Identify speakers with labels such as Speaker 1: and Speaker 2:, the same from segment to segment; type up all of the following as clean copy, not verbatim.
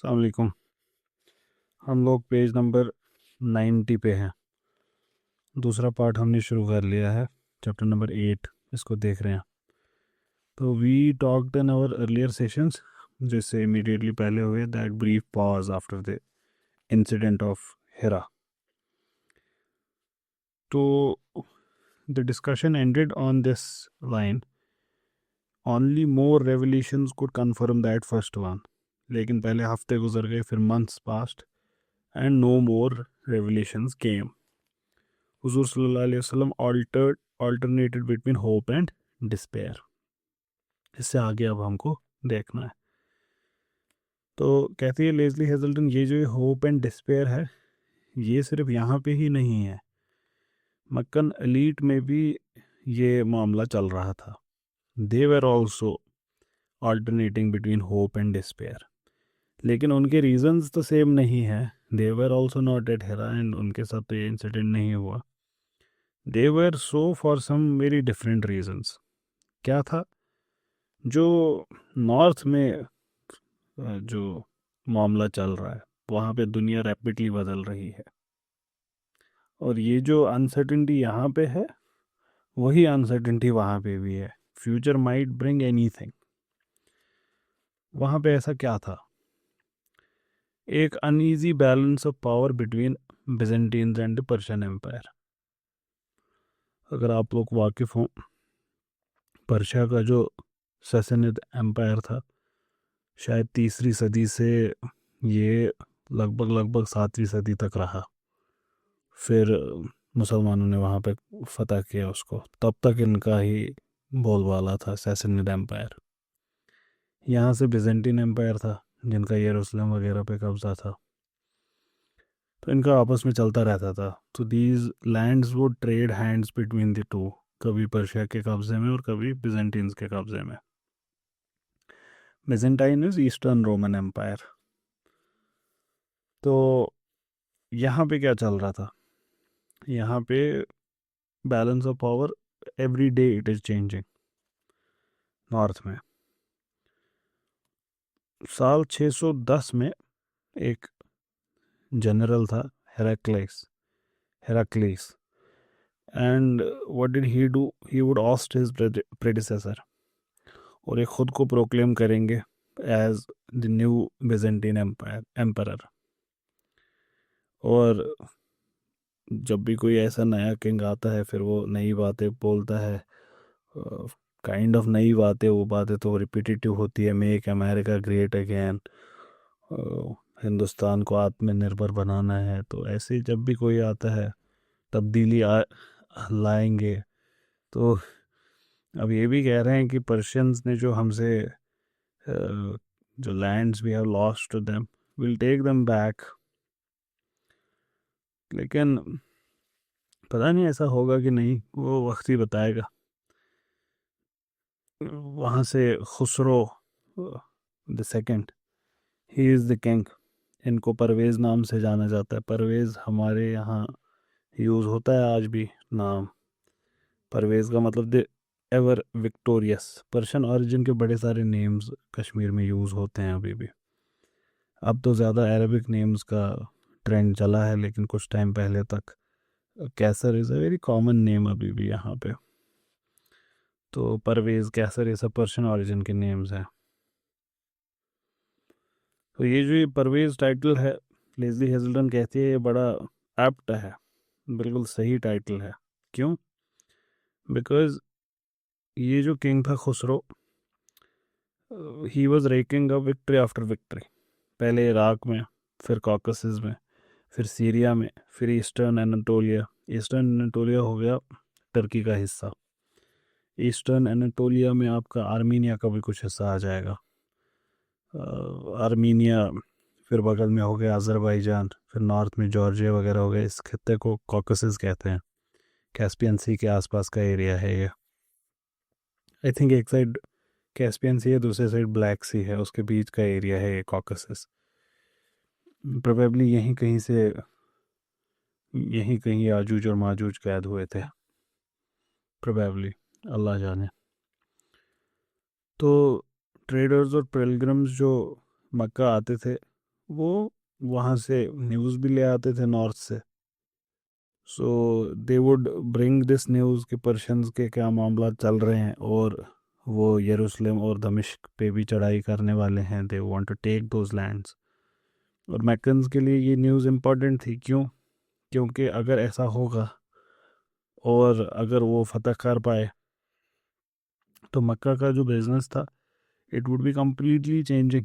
Speaker 1: अस्सलाम वालेकुम। हम लोग पेज नंबर 90 पे हैं। दूसरा पार्ट हमने शुरू कर लिया है, चैप्टर नंबर 8 इसको देख रहे हैं। तो we talked in our earlier sessions, जिससे इमीडिएटली पहले हुए, that brief pause after the incident of Hira. तो the discussion ended on this line, only more revelations could confirm that first one. लेकिन पहले हफ्ते गुजर गए, फिर months passed and no more revelations came. हुजूर सल्लल्लाहु अलैहि वसल्लम alternated between hope and despair. इससे आगे अब हमको देखना है। तो कहती है लेज़ली हेजल्टन, ये जो होप एंड डिस्पेयर है, ये सिर्फ यहाँ पे ही नहीं है, मक्कन एलीट में भी ये मामला चल रहा था। They were also alternating between hope and despair. लेकिन उनके रीजंस तो सेम नहीं है। They were also not at Hira, and उनके साथ तो ये इंसिडेंट नहीं हुआ। They were so for some very different reasons. क्या था? जो नॉर्थ में जो मामला चल रहा है, वहाँ पे दुनिया रैपिडली बदल रही है, और ये जो अनसर्टिनिटी यहाँ पे है, वही अनसर्टिनिटी वहाँ पे भी है। Future might bring anything. वहाँ पे ऐसा क्या था? एक uneasy balance of power between Byzantines and Persian empire. अगर आप लोग वाकिफ़ हों, पर्शिया का जो सैसनिद एम्पायर था, शायद 3री सदी से ये लगभग 7वीं सदी तक रहा। फिर मुसलमानों ने वहाँ पे फतह किया उसको। तब तक इनका ही बोलबाला था, सैसनिड एम्पायर। यहाँ से बिजेंटीन एम्पायर था, जिनका यरूशलेम वगैरह पे कब्जा था। तो इनका आपस में चलता रहता था। तो these lands would trade hands between the two, कभी पर्शिया के कब्जे में और कभी बिजेंटीन्स के कब्जे में। Byzantine is eastern Roman empire. तो यहाँ पे क्या चल रहा था? यहाँ पे balance of power every day it is changing north में। साल 610 में एक जनरल था, Heraclius, and what did he do? He would oust his predecessor, और ये खुद को प्रोक्लेम करेंगे as the new Byzantine emperor. और जब भी कोई ऐसा नया किंग आता है, फिर वो नई बातें बोलता है। काइंड ऑफ नई बातें, वो बातें तो रिपीटेटिव होती है। Make America great again, Hindustan को आत्मनिर्भर बनाना है। तो ऐसे जब भी कोई आता है, तब्दीली लाएंगे। तो अब ये भी कह रहे हैं कि पर्शियंस ने जो हमसे जो lands we have lost to them, will take them back. लेकिन पता नहीं ऐसा होगा कि नहीं, वो वक्त ही बताएगा। वहाँ से Khusro the second, he is the king. इनको परवेज़ नाम से जाना जाता है। परवेज़ हमारे यहाँ यूज़ होता है आज भी नाम। परवेज़ का मतलब the ever victorious. Persian origin के बड़े सारे नेम्स कश्मीर में यूज़ होते हैं अभी भी। अब तो ज़्यादा अरबिक नेम्स का ट्रेंड चला है, लेकिन कुछ टाइम पहले तक Qaiser is a very common name अभी भी यहाँ पे। तो परवेज़, कैसर, ये सब पर्शियन ओरिजिन के नेम्स हैं। तो ये जो ये परवेज़ टाइटल है, लेज़ली हेजल्टन कहती है, ये बड़ा एप्ट है, बिल्कुल सही टाइटल है। क्यों? बिकॉज ये जो किंग था Khusro, he was racking a victory after victory. पहले इराक में, फिर कॉकसिस में, फिर सीरिया में, फिर ईस्टर्न एनाटोलिया। ईस्टर्न एनाटोलिया हो गया टर्की का हिस्सा। ईस्टर्न एनाटोलिया में आपका आर्मीनिया का भी कुछ हिस्सा आ जाएगा। आर्मीनिया, फिर बगल में हो गया अज़रबैजान, फिर नॉर्थ में जॉर्जिया वगैरह हो गया। इस खत्ते को कॉकसिस कहते हैं। कैस्पियन सी के आसपास का एरिया है ये। आई थिंक एक साइड कैस्पियन सी है, दूसरी साइड ब्लैक सी है, उसके बीच का एरिया है ये कॉकसिस। प्रोबेबली यहीं कहीं याजूज और माजूज कैद हुए थे, प्रोबेबली, अल्लाह जाने। तो ट्रेडर्स और पिलग्रिम्स जो मक्का आते थे, वो वहाँ से न्यूज़ भी ले आते थे नॉर्थ से. So they would bring this news कि पर्शियंस के क्या मामला चल रहे हैं और वो यरूशलेम और दमिश्क पे भी चढ़ाई करने वाले हैं. They want to take those lands. और मैकन्स के लिए ये न्यूज़ इम्पॉर्टेंट थी. क्यों? क्योंकि अगर ऐसा होगा और अगर वो फतह कर पाए तो मक्का का जो बिज़नेस था it would be completely changing.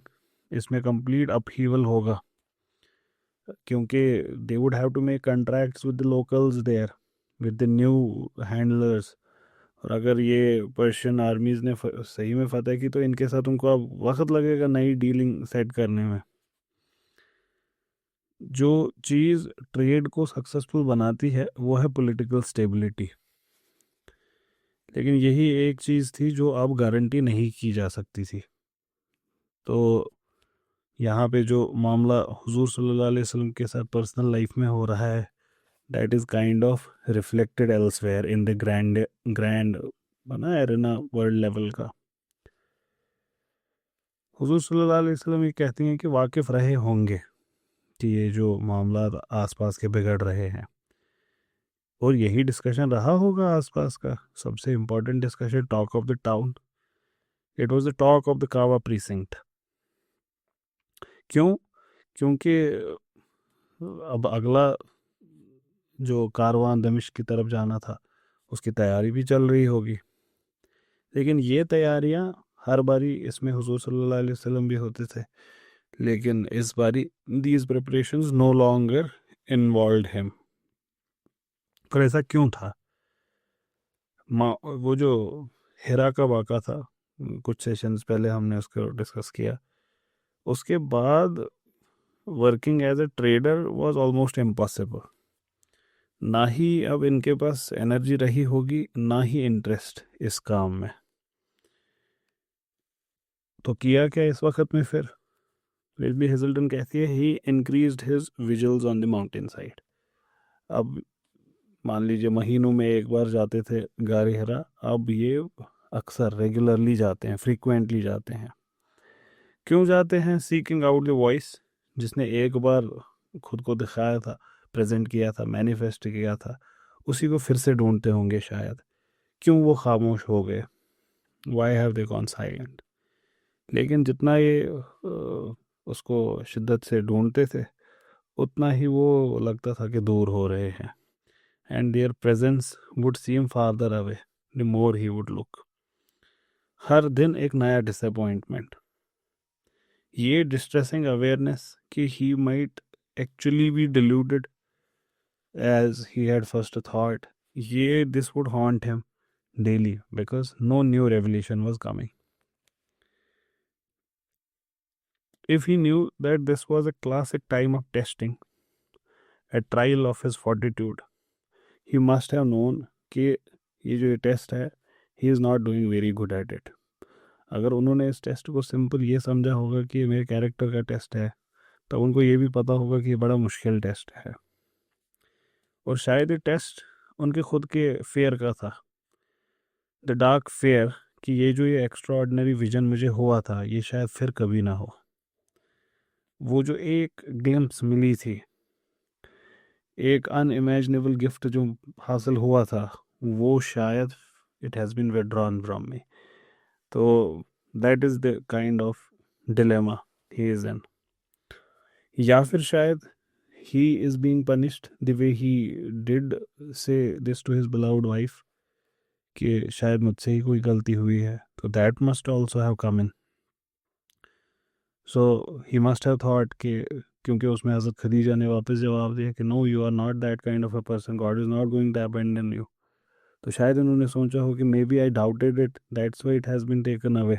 Speaker 1: इसमें कंप्लीट अपहीवल होगा क्योंकि they would have to make contracts with the locals there with the new handlers. और अगर ये पर्शियन आर्मीज़ ने सही में फतह की तो इनके साथ उनको अब वक्त लगेगा नई डीलिंग सेट करने में. जो चीज़ ट्रेड को सक्सेसफुल बनाती है वो है पॉलिटिकल स्टेबिलिटी. लेकिन यही एक चीज़ थी जो अब गारंटी नहीं की जा सकती थी. तो यहाँ पे जो मामला हुजूर सल्लल्लाहु अलैहि वसल्लम के साथ पर्सनल लाइफ में हो रहा है that is kind of reflected elsewhere in the grand बना एरेना वर्ल्ड लेवल का. हुजूर सल्लल्लाहु अलैहि वसल्लम ये कहती हैं कि वाकिफ़ रहे होंगे कि ये जो मामला आसपास के बिगड़ रहे हैं. और यही डिस्कशन रहा होगा आसपास का सबसे important discussion. Talk of the town. It was the talk of the कावा प्रीसिंक्ट. क्यों? क्योंकि अब अगला जो कारवान दमिश्क की तरफ जाना था उसकी तैयारी भी चल रही होगी. लेकिन ये तैयारियां हर बारी इसमें हुजूर सल्लल्लाहु अलैहि वसल्लम भी होते थे. लेकिन इस बारी these preparations no longer involved him. पर ऐसा क्यों था? वो जो हिरा का वाक़ा था कुछ सेशंस पहले हमने उसको डिस्कस किया. उसके बाद working as a trader was almost impossible. ना ही अब इनके पास एनर्जी रही होगी ना ही इंटरेस्ट इस काम में. तो किया क्या इस वक्त में फिर? लिज़बी हेज़ल्टन कहती है he increased his vigils on the mountain side. अब मान लीजिए महीनों में एक बार जाते थे गार हिरा, अब ये अक्सर रेगुलरली जाते हैं, फ्रीक्वेंटली जाते हैं. क्यों जाते हैं? सीकिंग आउट द वॉइस जिसने एक बार खुद को दिखाया था, प्रेजेंट किया था, मैनिफेस्ट किया था, उसी को फिर से ढूंढते होंगे शायद. क्यों वो खामोश हो गए? Why have they gone silent? लेकिन जितना ये उसको शिद्दत से ढूंढते थे उतना ही वो लगता था कि दूर हो रहे हैं. And their presence would seem farther away the more he would look. हर दिन एक नया डिसअपॉइंटमेंट. ये डिस्ट्रेसिंग अवेयरनेस कि he might actually be deluded as he had first thought, ये this would haunt him daily because no new revelation was coming. If he knew that this was a classic time of testing, a trial of his fortitude, he must have known कि ये जो test है he is not doing very good at it. अगर उन्होंने इस test को simple ये समझा होगा कि ये मेरे कैरेक्टर का टेस्ट है तो उनको ये भी पता होगा कि ये बड़ा मुश्किल टेस्ट है. और शायद ये टेस्ट उनके खुद के फेयर का था, द डार्क फेयर कि ये एक्स्ट्रा ऑर्डिनरी विजन मुझे हुआ था ये शायद फिर कभी ना हो. वो जो एक ग्लिम्प्स मिली थी, एक अनइमेजिनेबल गिफ्ट जो हासिल हुआ था, वो शायद it has been withdrawn from me. तो that is the kind of dilemma he is in. या फिर शायद he is being punished the way he did say this to his beloved wife कि शायद मुझसे ही कोई गलती हुई है. तो that must also have come in. So he must have thought कि क्योंकि उसमें हज़रत खदीजा ने वापस जवाब दिया कि no you are not that kind of a person, god is not going to abandon you. तो शायद उन्होंने सोचा हो कि maybe I doubted it, that's why it has been taken away.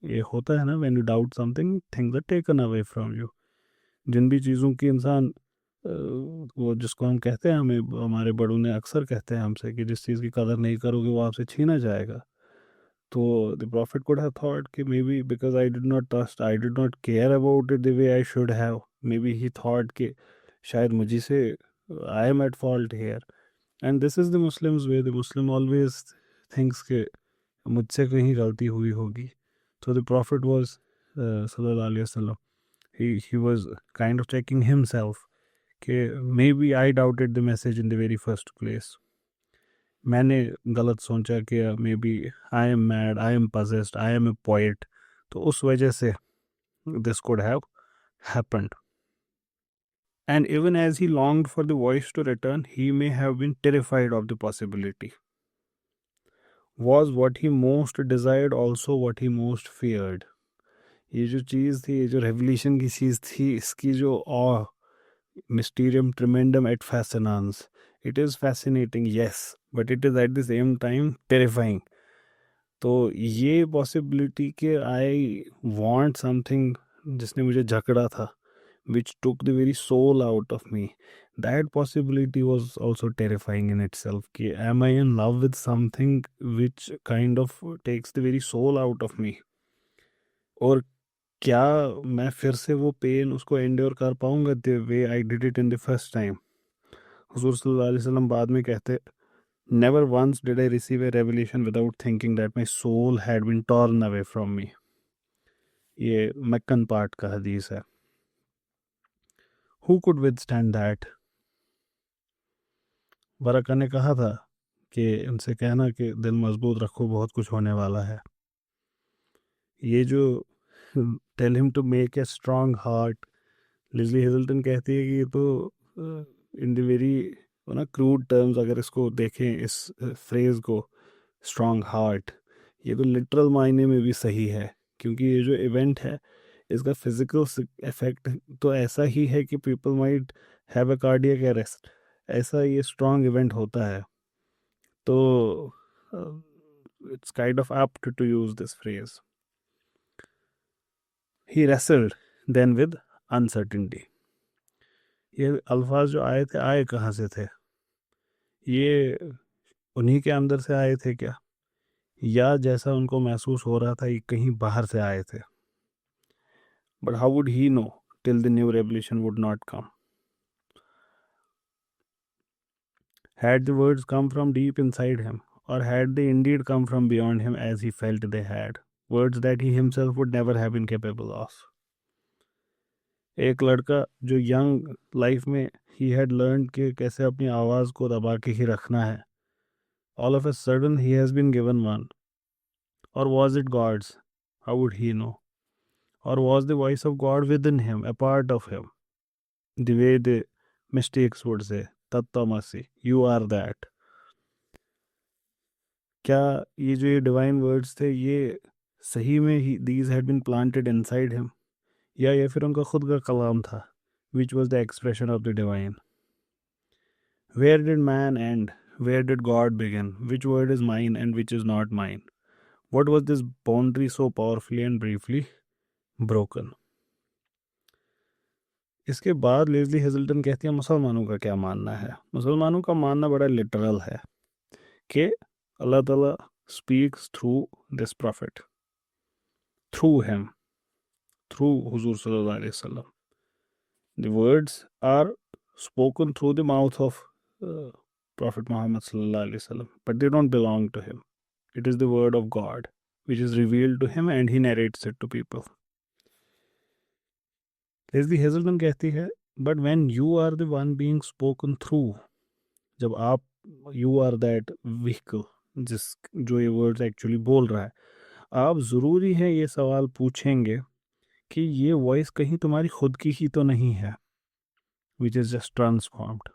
Speaker 1: ये होता है ना, when you doubt something things are taken away from you. जिन भी चीज़ों की इंसान वो जिसको हम कहते हैं, हमें हमारे बड़ों ने अक्सर कहते हैं हमसे कि जिस चीज़ की कदर नहीं करोगे वो आपसे छीना जाएगा. तो the prophet could have thought कि maybe because I did not trust, I did not care about it the way I should have, maybe he thought थॉट कि शायद मुझे से I am at fault here. And this is the Muslims way. The Muslim always thinks के मुझसे कहीं गलती हुई होगी. तो द प्रॉफिट वाज सल्लल्लाहु अलैहि वसल्लम, he was kind of checking himself कि maybe I doubted the message in the very first place. मैंने गलत सोचा कि maybe I am mad, I am possessed, I am a poet, तो उस वजह से this could have happened. And even as he longed for the voice to return, he may have been terrified of the possibility. Was what he most desired also what he most feared? ये जो चीज़ थी, ये जो revolution की चीज़ थी, इसकी जो ऑ mysterium tremendum et fascinans, it is fascinating, yes, but it is at the same time terrifying. तो ये पॉसिबिलिटी कि आई वांट समथिंग जिसने मुझे झगड़ा था, which took the very soul out of me, that possibility was also terrifying in itself. कि am I in love with something which kind of takes the very soul out of me? और क्या मैं फिर से वो pen उसको endure कर पाऊंगा the way I did it in the first time? हुजूर सल्लल्लाहु अलैहि वसल्लम बाद में कहते, never once did I receive a revelation without thinking that my soul had been torn away from me. ये मक्कन पार्ट का हदीस है। Who could withstand that? Waraqa ने कहा था कि उनसे कहना कि दिल मजबूत रखो, बहुत कुछ होने वाला है। ये जो tell him to make a strong heart, Lesley Hazleton कहती है कि ये तो इन द वेरी ना क्रूड टर्म्स अगर इसको देखें, इस फ्रेज़ को स्ट्रॉन्ग हार्ट, ये तो लिटरल मायने में भी सही है, क्योंकि ये जो इवेंट है इसका फिजिकल इफेक्ट तो ऐसा ही है कि people might have a cardiac arrest, ऐसा ये स्ट्रॉन्ग इवेंट होता है। तो it's kind of apt to use this phrase. He wrestled then with uncertainty. ये अल्फाज जो आए थे, आए कहाँ से थे? ये उन्हीं के अंदर से आए थे क्या, या जैसा उनको महसूस हो रहा था ये कहीं बाहर से आए थे? But how would he no till the new revolution would not come? Had the words come from deep inside him, or had they indeed come from beyond him as he felt they had, words that he himself would never have been capable of? एक लड़का जो young life में he had learned कि कैसे अपनी आवाज़ को दबा के ही रखना है, all of a sudden he has been given one. Or was it God's? How would he know? Or was the voice of God within him, a part of him? The way the mystics would say, Tattamasi, you are that. क्या ये जो ये divine words थे ये सही में ही these had been planted inside him, या ये फिर उनका खुद का कलाम था which was the expression of the divine? Where did man and where did God begin? Which word is mine and which is not mine? What was this boundary so powerfully and briefly broken? इसके बाद lazily हेजल्टन कहती है मुसलमानों का क्या मानना है? मुसलमानों का मानना बड़ा लिटरल है कि अल्लाह ताला speaks through this prophet, through him, through Huzur Sallallahu Alaihi Wasallam. The words are spoken through the mouth of Prophet Muhammad Sallallahu Alaihi Wasallam, but they don't belong to him. It is the word of God which is revealed to him and he narrates it to people. Leslie Hazelton कहती है, but when you are the one being spoken through, जब आप you are that vehicle जिस जो ये words actually बोल रहा है, आप ज़रूरी है ये सवाल पूछेंगे कि ये वॉइस कहीं तुम्हारी खुद की ही तो नहीं है विच इज़ जस्ट ट्रांसफॉर्म्ड,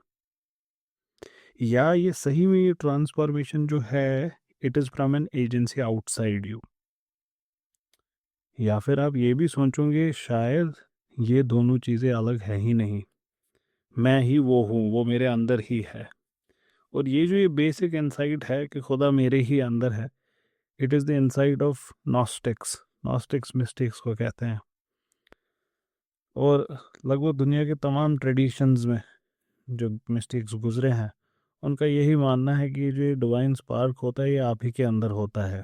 Speaker 1: या ये सही में ये ट्रांसफॉर्मेशन जो है it is from an agency outside you? या फिर आप ये भी सोचोगे शायद ये दोनों चीज़ें अलग है ही नहीं, मैं ही वो हूँ, वो मेरे अंदर ही है। और ये जो ये बेसिक इंसाइट है कि खुदा मेरे ही अंदर है, it is the insight of Gnostics mystics को कहते हैं। और लगभग दुनिया के तमाम ट्रेडिशंस में जो मिस्टिक्स गुजरे हैं उनका यही मानना है कि जो डिवाइन स्पार्क होता है ये आप ही के अंदर होता है।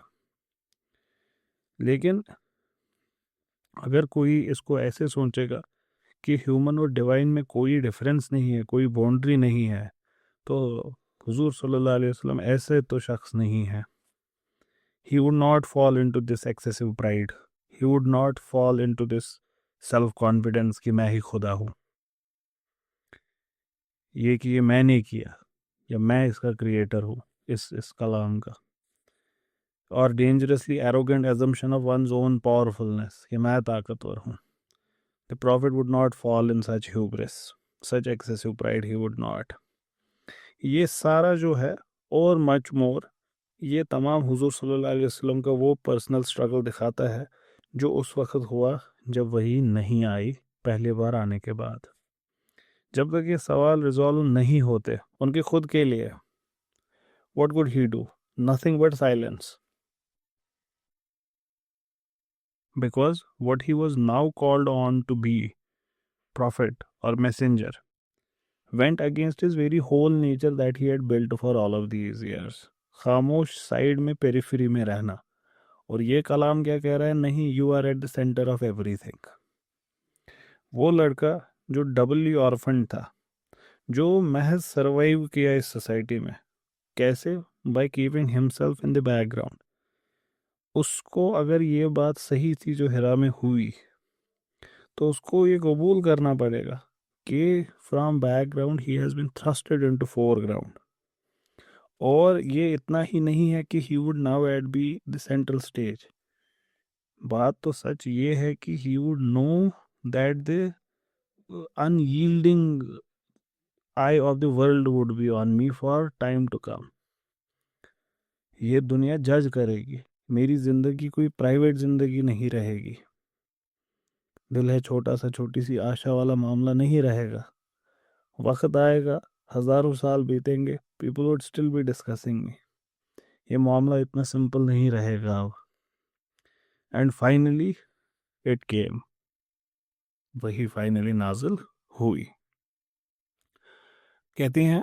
Speaker 1: लेकिन अगर कोई इसको ऐसे सोचेगा कि ह्यूमन और डिवाइन में कोई डिफरेंस नहीं है, कोई बाउंड्री नहीं है, तो हुजूर सल्लल्लाहु अलैहि वसल्लम ऐसे तो शख्स नहीं है। He would not fall into this excessive pride. He would not fall into this self confidence कि मैं ही खुदा हूँ, ये कि ये मैंने किया या मैं इसका क्रिएटर हूँ, इस कलाम का, और dangerously arrogant assumption of one's own powerfulness कि मैं ताकतवर हूँ. The prophet would not fall in such hubris, such excessive pride he would not. ये सारा जो है और मच मोर, ये तमाम हुजूर सल्लल्लाहु अलैहि वसल्लम का वो पर्सनल स्ट्रगल दिखाता है जो उस वक्त हुआ जब वही नहीं आई पहली बार आने के बाद. जब तक ये सवाल रिजॉल्व नहीं होते उनके खुद के लिए, what would he do? Nothing but silence. Because what he was now called on to be, prophet or messenger, went against his very whole nature that he had built for all of these years. खामोश side में periphery में रहना. और ये कलाम क्या कह रहा है? नहीं, you are at the centre of everything. वो लड़का जो डबली ऑर्फन था, जो महज सर्वाइव किया इस सोसाइटी में, कैसे? By keeping himself in the background. उसको अगर ये बात सही थी जो हिरा में हुई, तो उसको ये कबूल करना पड़ेगा कि from background he has been thrusted into foreground. और ये इतना ही नहीं है कि he would now at be the central stage. बात तो सच ये है कि he would know that the unyielding eye of the world would be on me for time to come. ये दुनिया जज करेगी, मेरी जिंदगी कोई प्राइवेट जिंदगी नहीं रहेगी. दिल है छोटा सा, छोटी सी आशा वाला मामला नहीं रहेगा. वक्त आएगा, हजारों साल बीतेंगे, people would still be discussing me. ये मामला इतना सिंपल नहीं रहेगा अब. And finally it came. वही फाइनली नाजिल हुई. कहते हैं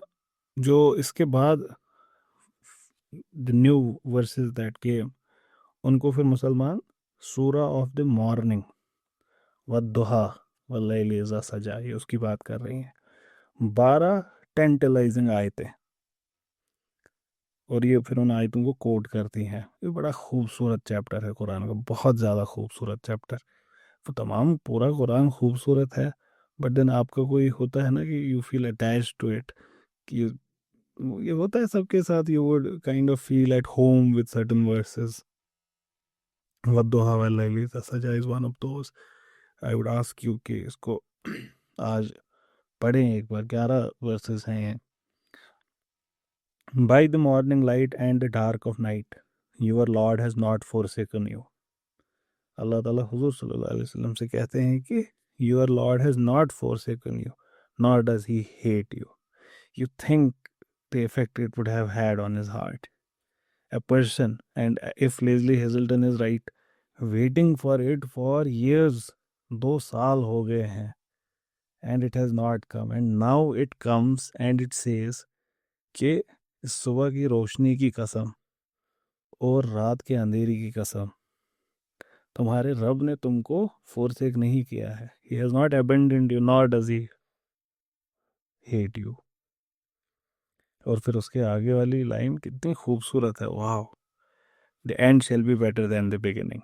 Speaker 1: जो इसके बाद the new verses that came, उनको फिर मुसलमान सूरा ऑफ द मॉर्निंग वद्दुहा वल्लैलि इज़ा सजा, ये उसकी बात कर रही हैं. 12 टेंटलाइजिंग आयतें, और ये फिर उन आयतों को कोट करती हैं. ये बड़ा खूबसूरत चैप्टर है कुरान का, बहुत ज़्यादा खूबसूरत चैप्टर. तो तमाम पूरा कुरान खूबसूरत है, बट देन आपका कोई होता है ना कि you feel attach to it, कि ये होता है सबके साथ. You would kind of feel at home with certain verses. वद्दुहा वल्लैलि इज़ा सजा is one of those. I would ask you कि इसको आज पढ़ें एक बार. 11 वर्सेस हैं ये. By the morning light and the dark of night, your Lord has not forsaken you. अल्लाह ताला हुजूर सल्लल्लाहु अलैहि वसल्लम से कहते हैं कि your Lord has not forsaken you, nor does he hate you. You think the effect it would have had on his heart. A person, and if Leslie Hazelton is right, waiting for it for years, 2 साल हो गए हैं, and it has not come, and now it comes and it says कि सुबह की रोशनी की कसम और रात के अंधेरी की कसम, तुम्हारे रब ने तुमको फोरसेक नहीं किया है. He has not abandoned you, nor does he hate you. और फिर उसके आगे वाली लाइन कितनी खूबसूरत है. वाह, the and shall be better than the beginning.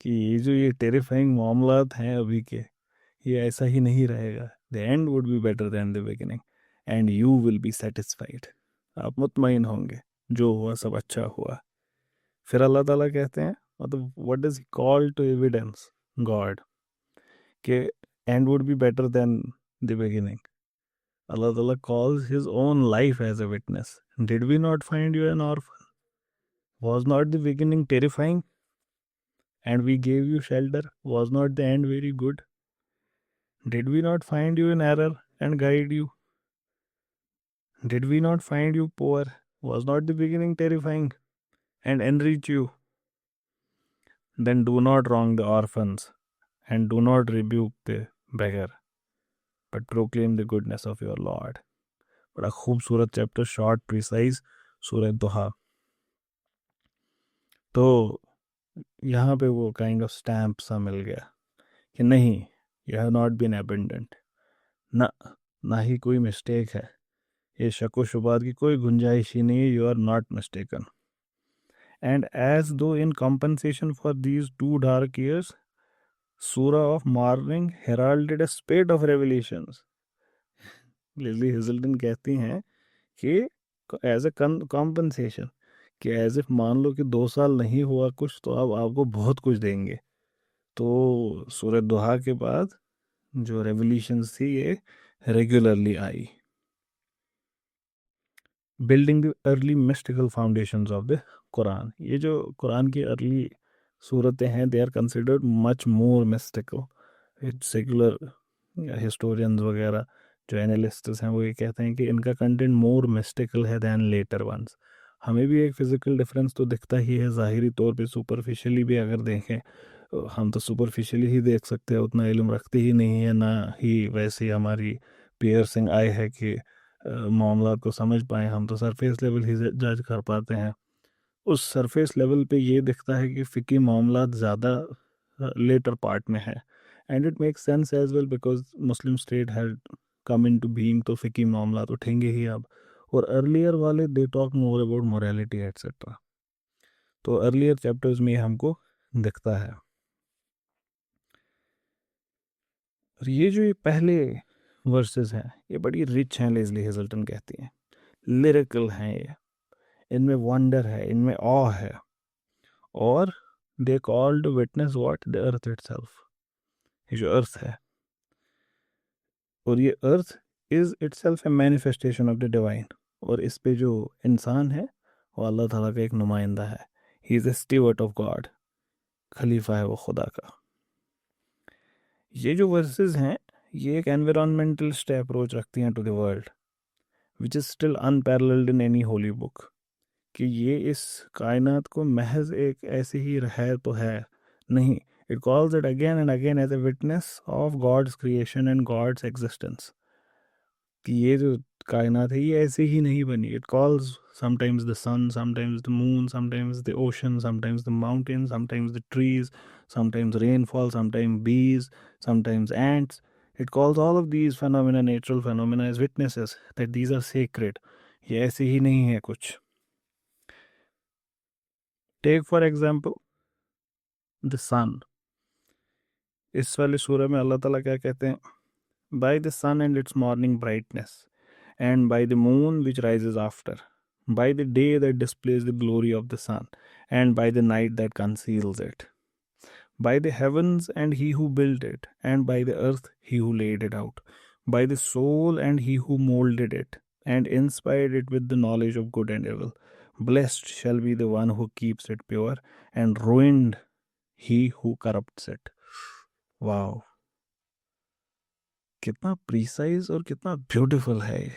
Speaker 1: कि ये जो ये टेरिफाइंग मामलात हैं अभी के, ये ऐसा ही नहीं रहेगा. The end would be better than the beginning and you will be satisfied. आप मुतमईन होंगे, जो हुआ सब अच्छा हुआ. फिर अल्लाह ताला कहते हैं, मतलब what is called to evidence God के and would be better than the beginning. Allah ताला calls his own life as a witness. Did we not find you an orphan? Was not the beginning terrifying and we gave you shelter? Was not the end very good? Did we not find you in error and guide you? Did we not find you poor? Was not the beginning terrifying and enrich you? Then do not wrong the orphans and do not rebuke the beggar, but proclaim the goodness of your Lord. बड़ा खूबसूरत chapter, short precise, सूरह दुहा. तो यहाँ पे वो kind of stamp सा मिल गया कि नहीं, you have not been abandoned. ना ही कोई मिस्टेक है, ये शक व शुबात की कोई गुंजाइश ही नहीं है. You are not mistaken. And as though in compensation for these 2 dark years, Surah of Morning heralded a spate of revelations. Lily Hazleton कहती हैं कि एज ए कॉम्पनसेशन, कि एज इफ मान लो कि 2 साल नहीं हुआ कुछ तो अब आपको बहुत कुछ देंगे। तो सूरह दुहा के बाद जो रेवल्यूशंस थी ये रेगुलरली आई। Building the early mystical foundations of the Quran, ये जो कुरान की अर्ली सूरतें हैं they are considered much more mystical. Secular historians वगैरह जो एनालिस्ट्स हैं वो ये कहते हैं कि इनका कंटेंट मोर मिस्टिकल है दैन लेटर वंस। हमें भी एक फिजिकल डिफरेंस तो दिखता ही है ज़ाहिरी तौर पे, सुपरफिशियली भी अगर देखें हम तो सुपरफिशियली ही देख सकते हैं, उतना इल्म रखते ही नहीं है, ना ही वैसी हमारी पियर्सिंग आई है कि मामलात को समझ पाएँ। हम तो सरफेस लेवल ही जज कर पाते हैं। उस सरफेस लेवल पे ये दिखता है कि फ़िकी मामलात ज़्यादा लेटर पार्ट में है। And it makes sense as well because Muslim state had come into being, तो फ़िकी मामलात उठेंगे ही अब। और अर्लियर वाले they talk more about morality etcetera, तो अर्लियर चैप्टर्स में ये हमको दिखता है। और ये जो ये पहले वर्सेस हैं ये बड़ी रिच हैं, लेज़ली हेजल्टन कहती हैं, लिरिकल हैं ये, इनमें वंडर है, इनमें ऑ है। और they called witness what the earth itself, ये जो अर्थ है, और ये earth is itself A manifestation of the divine. और इस पे जो इंसान है वो अल्लाह ताला का एक नुमाइंदा है, he is a steward of God, खलीफा है वो खुदा का। ये जो वर्सेस हैं ये एक एनवायरमेंटलिस्ट अप्रोच रखती हैं to the world which is still unparalleled in any holy book, कि ये इस कायनात को महज एक ऐसे ही है तो है नहीं, it calls it again and again as a witness of God's creation and God's existence, कि ये जो कायनात है ये ऐसे ही नहीं बनी। It calls sometimes the sun, sometimes the moon, sometimes the ocean, sometimes the mountain, sometimes the trees, sometimes rainfall, sometimes bees, sometimes ants. It calls all of these phenomena, natural phenomena, as witnesses that these are sacred. ये ऐसे ही नहीं है कुछ। Take for example the sun. इस वाले सूरह में अल्लाह ताला क्या कहते हैं, by the sun and its morning brightness, and by the moon which rises after, by the day that displays the glory of the sun, and by the night that conceals it, by the heavens and he who built it, and by the earth he who laid it out, by the soul and he who molded it, and inspired it with the knowledge of good and evil. Blessed shall be the one who keeps it pure, and ruined he who corrupts it. Wow, कितना precise और कितना beautiful है ये।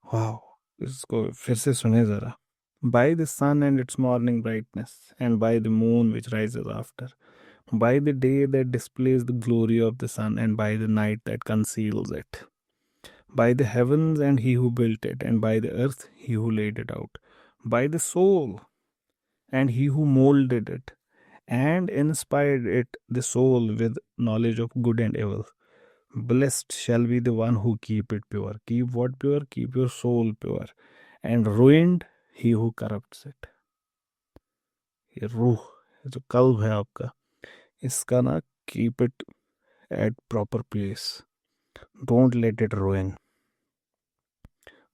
Speaker 1: वाह, इसको फिर से सुने ज़रा। By the sun and its morning brightness, and by the moon which rises after, by the day that displays the glory of the sun, and by the night that conceals it, by the heavens and he who built it, and by the earth he who laid it out, by the soul and he who molded it, and inspired it, the soul, with knowledge of good and evil. Blessed shall be the one who keep it pure. Keep what pure? Keep your soul pure. And ruined he who corrupts it. ये रूह, ये जो कल्ब है आपका, इसका ना keep it at proper place, don't let it ruin.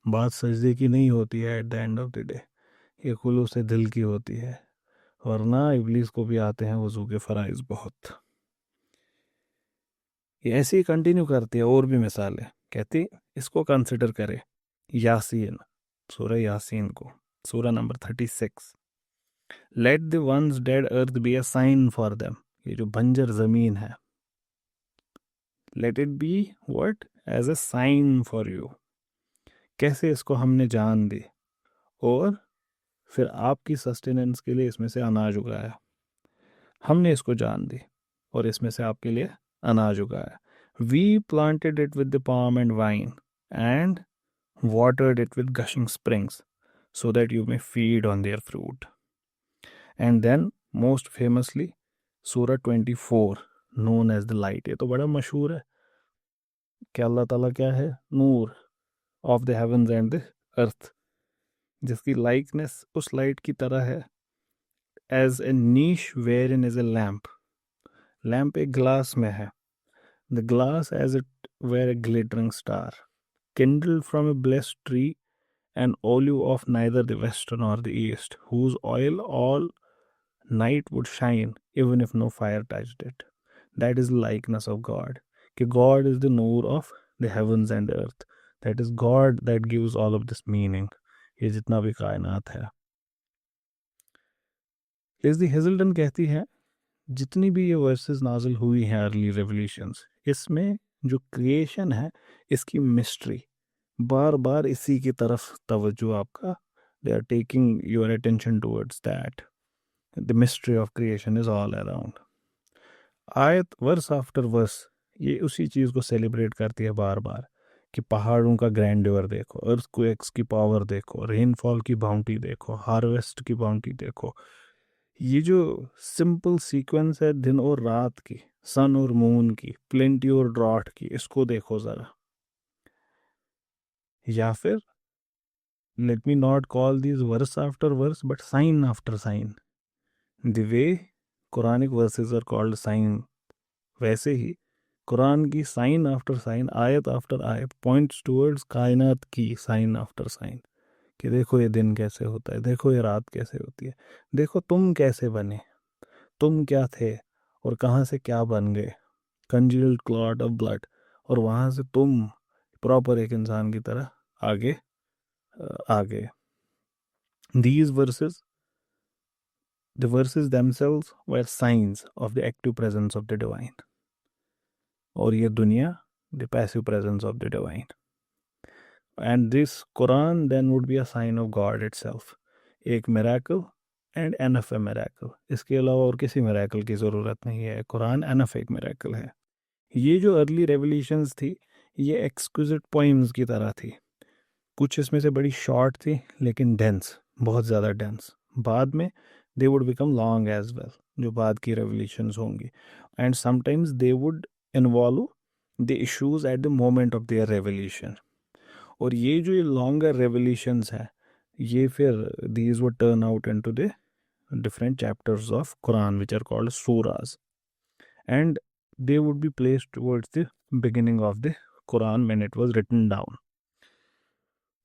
Speaker 1: बात सजदे की नहीं होती है at the end of the day, ये खुलूस से दिल की होती है, वरना इब्लीस को भी आते हैं वजू के फ़राइज़ बहुत। ये ऐसे ही कंटिन्यू करती है, और भी मिसालें कहती, इसको कंसिडर करें यासीन, सूरह यासीन को, सूरह number 36। Let the once dead earth be a sign for them, ये जो बंजर ज़मीन है, let it be what, as a sign for you. कैसे इसको हमने जान दी, और फिर आपकी सस्टेनेंस के लिए इसमें से अनाज उगाया, हमने इसको जान दी और इसमें से आपके लिए अनाज उगाया। We planted it with the palm and vine, and watered it with gushing springs, so that you may feed on their fruit. And then, most famously, Surah 24, known as the light. ये तो बड़ा मशहूर है कि अल्लाह ताला क्या है, नूर of the heavens and the earth, जिसकी लाइकनेस उस लाइट की तरह है, as a niche wherein is a lamp, lamp एक ग्लास में है. The glass as it were a glittering star, kindled from a blessed tree, an olive of neither the west nor the east, whose oil all night would shine, even if no fire touched it. That is the likeness of God. कि God is the noor of the heavens and earth. That is God that gives all of this meaning. ये जितना भी कायनात है. Leslie हेजल्टन कहती है जितनी भी ये वर्सेस नाजिल हुई हैं अर्ली रेवल्यूशंस, इसमें जो क्रिएशन है इसकी मिस्ट्री बार बार इसी की तरफ तवज्जो आपका, they are taking your attention towards that the mystery of creation is all around. आयत वर्स आफ्टर वर्स ये उसी चीज़ को सेलिब्रेट करती है बार बार कि पहाड़ों का ग्रैंडर देखो, अर्थक्वेक्स की पावर देखो, रेनफॉल की बाउंटी देखो, हार्वेस्ट की बाउंटी देखो. ये जो सिंपल सीक्वेंस है दिन और रात की, सन और मून की, प्लेंटी और ड्रॉट की, इसको देखो ज़रा. या फिर let me not call this verse after verse but sign after sign. The way Quranic verses are called sign, वैसे ही कुरान की साइन आफ्टर साइन, आयत आफ्टर आयत पॉइंट्स टूवर्ड्स कायनात की साइन आफ्टर साइन. कि देखो ये दिन कैसे होता है, देखो ये रात कैसे होती है, देखो तुम कैसे बने, तुम क्या थे और कहाँ से क्या बन गए, कंजील्ड क्लॉट ऑफ ब्लड, और वहाँ से तुम प्रॉपर एक इंसान की तरह आगे आ गए. These verses, the verses themselves were signs of the active presence of the divine. और ये दुनिया the passive presence of the divine. And this Quran then would be a sign of God itself. एक miracle and enough a miracle. इसके अलावा और किसी miracle की ज़रूरत नहीं है. कुरान enough एक miracle है. ये जो अर्ली रेवल्यूशंस थी ये एक्सक्विजिट पोइम्स की तरह थी. कुछ इसमें से बड़ी शॉर्ट थी लेकिन डेंस, बहुत ज़्यादा डेंस. बाद में they would become long as well, जो बाद की रेवल्यूशंस होंगी. And sometimes they would involve the issues at the moment of their revelation. और ये जो लॉन्गर रेवल्यूशंस है ये फिर these would turn out into the different chapters of Quran which are called surahs, and they would be placed towards the beginning of the Quran when it was written down.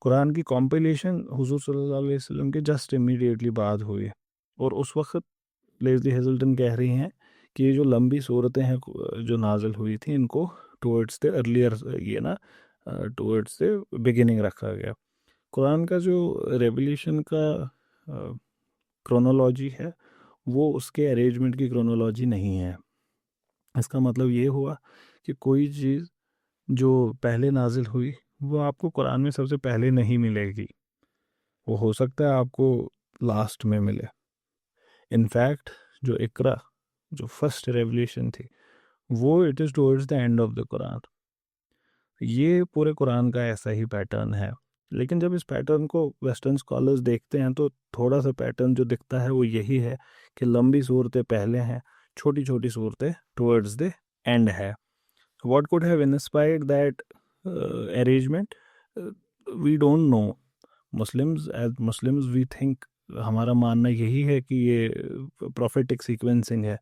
Speaker 1: Quran की compilation हुजूर सल्लल्लाहु अलैहि वसल्लम के just immediately बाद हुई, और उस वक्त लेस्ली हेजल्टन कह रही हैं कि ये जो लंबी सूरतें हैं जो नाजिल हुई थी इनको टुवर्ड्स द अर्लियर ये ना टुवर्ड्स द बिगिनिंग रखा गया. कुरान का जो रेवल्यूशन का क्रोनोलॉजी है वो उसके अरेंजमेंट की क्रोनोलॉजी नहीं है. इसका मतलब ये हुआ कि कोई चीज़ जो पहले नाजिल हुई वो आपको कुरान में सबसे पहले नहीं मिलेगी, वो हो सकता है आपको लास्ट में मिले. इनफैक्ट जो इकरा, जो फर्स्ट रेवल्यूशन थी, वो it is towards the end of the Quran. ये पूरे कुरान का ऐसा ही पैटर्न है. लेकिन जब इस पैटर्न को वेस्टर्न स्कॉलर्स देखते हैं तो थोड़ा सा पैटर्न जो दिखता है वो यही है कि लंबी सूरतें पहले हैं, छोटी छोटी सूरतें टुवर्ड्स द एंड है. What could have inspired that arrangement we don't know. As Muslims we think, हमारा मानना यही है कि ये प्रोफेटिक सीक्वेंसिंग है.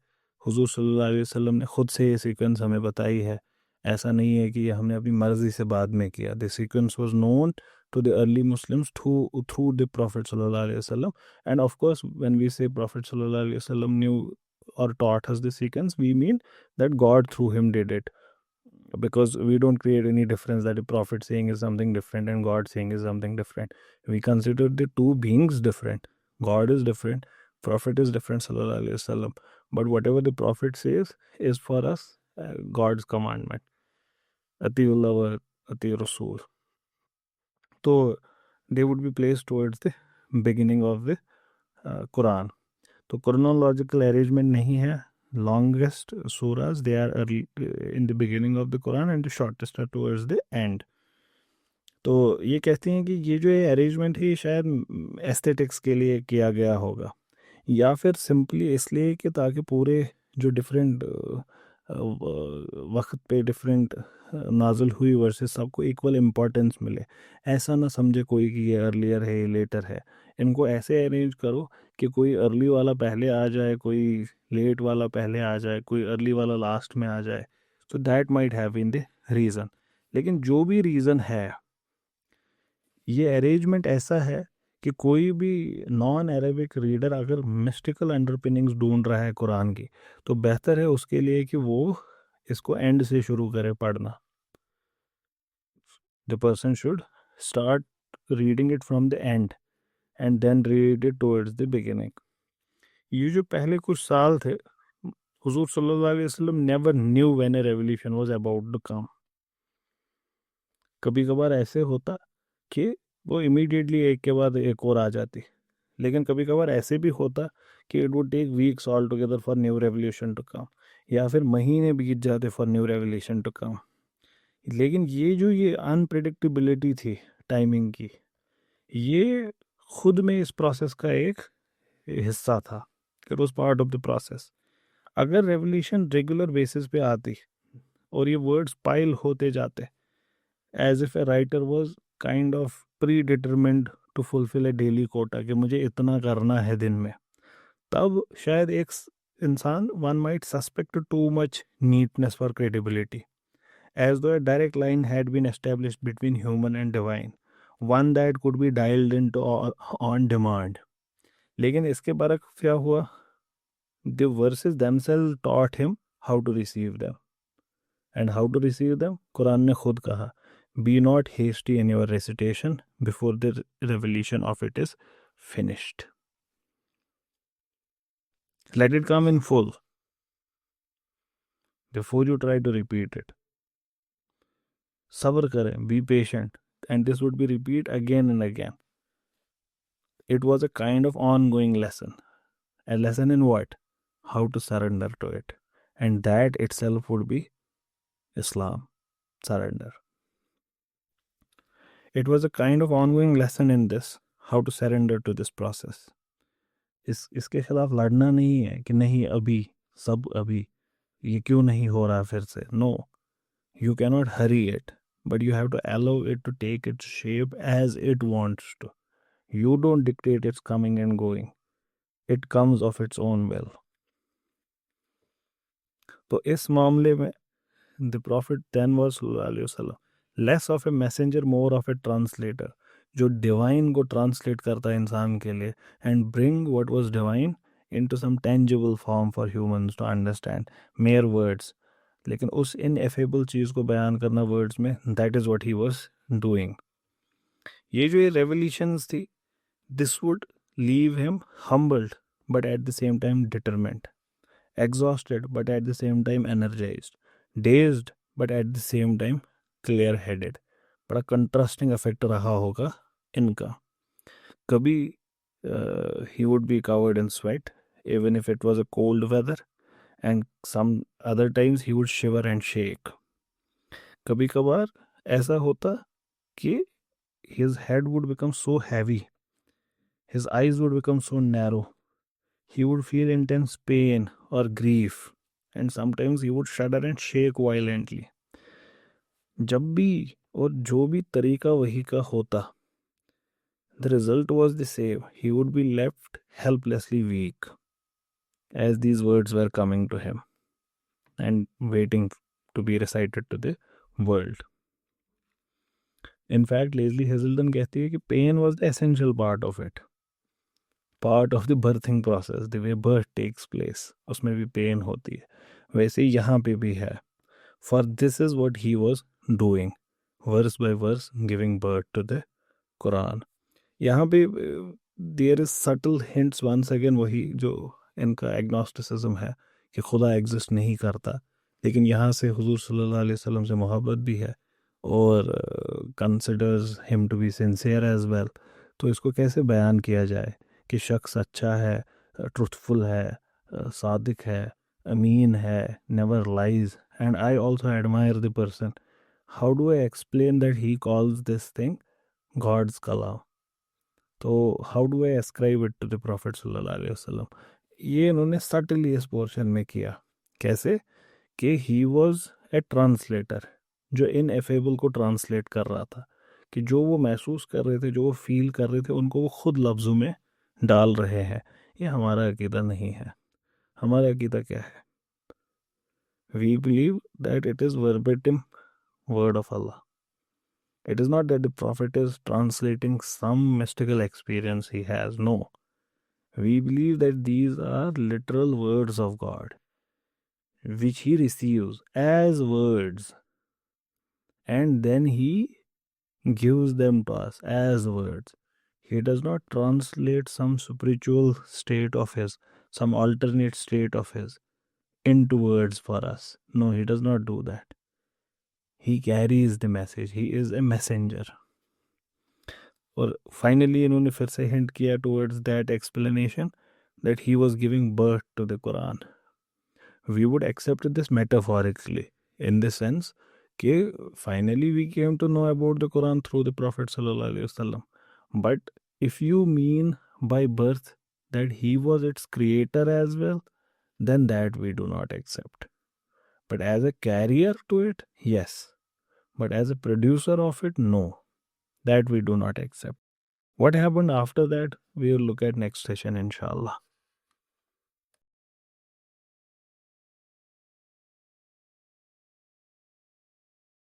Speaker 1: हुजूर सल्लल्लाहु अलैहि वसल्लम ने खुद से ये सीक्वेंस हमें बताई है. ऐसा नहीं है कि ये हमने अपनी मर्जी से बाद में किया. The sequence was known to the early Muslims through the Prophet sallallahu alaihi wasallam. And of course, when we say Prophet sallallahu alaihi wasallam knew or taught us the sequence, we mean that God through him did it, because we don't create any difference that a prophet saying is something different and God saying is something different. We consider the two beings different. God is different, Prophet is different sallallahu alaihi wasallam, but whatever the Prophet says is for us God's commandment. Atiullah wa ati Rasul. तो they would be placed towards the beginning of the Quran. तो chronological arrangement नहीं है. Longest surahs they are early in the beginning of the Quran and the shortest are towards the end. तो ये कहती हैं कि ये जो अरेंजमेंट है शायद एस्थेटिक्स के लिए किया गया होगा, या फिर सिंपली इसलिए कि ताकि पूरे जो डिफरेंट वक्त पे डिफरेंट नाजुल हुई वर्सेस सबको इक्वल इम्पोर्टेंस मिले. ऐसा ना समझे कोई कि ये अर्लियर है ये लेटर है. इनको ऐसे अरेंज करो कि कोई अर्ली वाला पहले आ जाए, कोई लेट वाला पहले आ जाए, कोई अर्ली वाला लास्ट में आ जाए. So that might have been the reason. लेकिन जो भी रीज़न है, ये अरेंजमेंट ऐसा है कि कोई भी नॉन अरेबिक रीडर अगर मिस्टिकल अंडरपिनिंग्स ढूंढ रहा है कुरान की, तो बेहतर है उसके लिए कि वो इसको एंड से शुरू करे पढ़ना. The person should start reading it from the end and then read it towards the beginning. ये जो पहले कुछ साल थे, हुजूर सल्लल्लाहु अलैहि वसल्लम never knew when a revelation was about to come. कभी कभार ऐसे होता कि वो इमीडिएटली एक के बाद एक और आ जाती, लेकिन कभी कभार ऐसे भी होता कि it would take weeks all together for new revelation to come, या फिर महीने बीत जाते for new revelation to come. लेकिन ये अनप्रिडिक्टेबिलिटी थी टाइमिंग की, ये खुद में इस प्रोसेस का एक हिस्सा था. It was part of the process. अगर रेवोल्यूशन रेगुलर बेसिस पे आती और ये वर्ड्स पाइल होते जाते, as if a writer was kind of predetermined to fulfil a daily quota कि मुझे इतना करना है दिन में, तब शायद एक इंसान one might suspect too much neatness for credibility, as though a direct line had been established between human and divine, one that could be dialed into on demand. लेकिन इसके बरक क्या हुआ? The verses themselves taught him how to receive them. And how to receive them? Quran ने खुद कहा, be not hasty in your recitation before the revelation of it is finished. Let it come in full before you try to repeat it. Sabr kare, be patient, and this would be repeat again and again. It was a kind of ongoing lesson. A lesson in what? How to surrender to it. And that itself would be Islam, surrender. It was a kind of ongoing lesson in this, how to surrender to this process. इसके खिलाफ लड़ना नहीं है कि नहीं अभी सब अभी ये क्यों नहीं हो रहा फिर से. No, you cannot hurry it, but you have to allow it to take its shape as it wants to. You don't dictate its coming and going. It comes of its own will. तो इस मामले में the prophet then was less of a messenger, more of a translator, जो divine को translate करता है इंसान के लिए and bring what was divine into some tangible form for humans to understand. Mere words, लेकिन उस ineffable चीज़ को बयान करना words में, that is what he was doing. ये जो ये revelations थी, this would leave him humbled but at the same time determined, exhausted but at the same time energized, dazed but at the same time clear headed. बड़ा contrasting effect रहा होगा इनका. कभी he would be covered in sweat even if it was a cold weather, and some other times he would shiver and shake. कभी कभार ऐसा होता कि his head would become so heavy, his eyes would become so narrow, he would feel intense pain or grief, and sometimes he would shudder and shake violently. जब भी और जो भी तरीका वही का होता, the result was the same. He would be left helplessly weak as these words were coming to him and waiting to be recited to the world. In fact, Leslie Hazelden कहती है कि pain was the essential part of it. Part of the birthing process, the way birth takes place, उसमें भी pain होती है. वैसे यहाँ पे भी है. For this is what he was doing, verse by verse, giving birth to the Quran. यहाँ पे there is subtle hints once again, वही जो इनका agnosticism है कि खुदा एग्जिस्ट नहीं करता, लेकिन यहाँ से हुजूर सल्लल्लाहु अलैहि वसल्लम से मोहब्बत भी है और considers him to be sincere as well. तो इसको कैसे बयान किया जाए कि शख्स अच्छा है, ट्रुथफुल है, सादिक है, अमीन है, never lies, and I also admire the person. How do I explain that he calls this thing God's कलाम? तो how do I ascribe it to the prophet सल्लल्लाहु अलैहि वसल्लम? ये इन्होंने सटली इस पोर्शन में किया. कैसे? कि ही वॉज ए ट्रांसलेटर, जो इनएफेबल को ट्रांसलेट कर रहा था. कि जो वो महसूस कर रहे थे, जो वो फील कर रहे थे, उनको वो खुद लफ्ज़ों में डाल रहे हैं। ये हमारा अकीदा नहीं है। हमारा अकीदा क्या है? We believe that it is verbatim word of Allah. It is not that the Prophet is translating some mystical experience he has. No. We believe that these are literal words of God, which he receives as words, and then he gives them to us as words. He does not translate some spiritual state of his, some alternate state of his, into words for us. No, he does not do that. He carries the message. He is a messenger. और finally इन्होंने फिर से hint किया towards that explanation that he was giving birth to the Quran. We would accept this metaphorically in the sense कि finally we came to know about the Quran through the prophet सल्लल्लाहु अलैहि वसल्लम. But if you mean by birth that he was its creator as well, then that we do not accept. But as a carrier to it, yes. But as a producer of it, no. That we do not accept. What happened after that, we will look at next session, inshallah.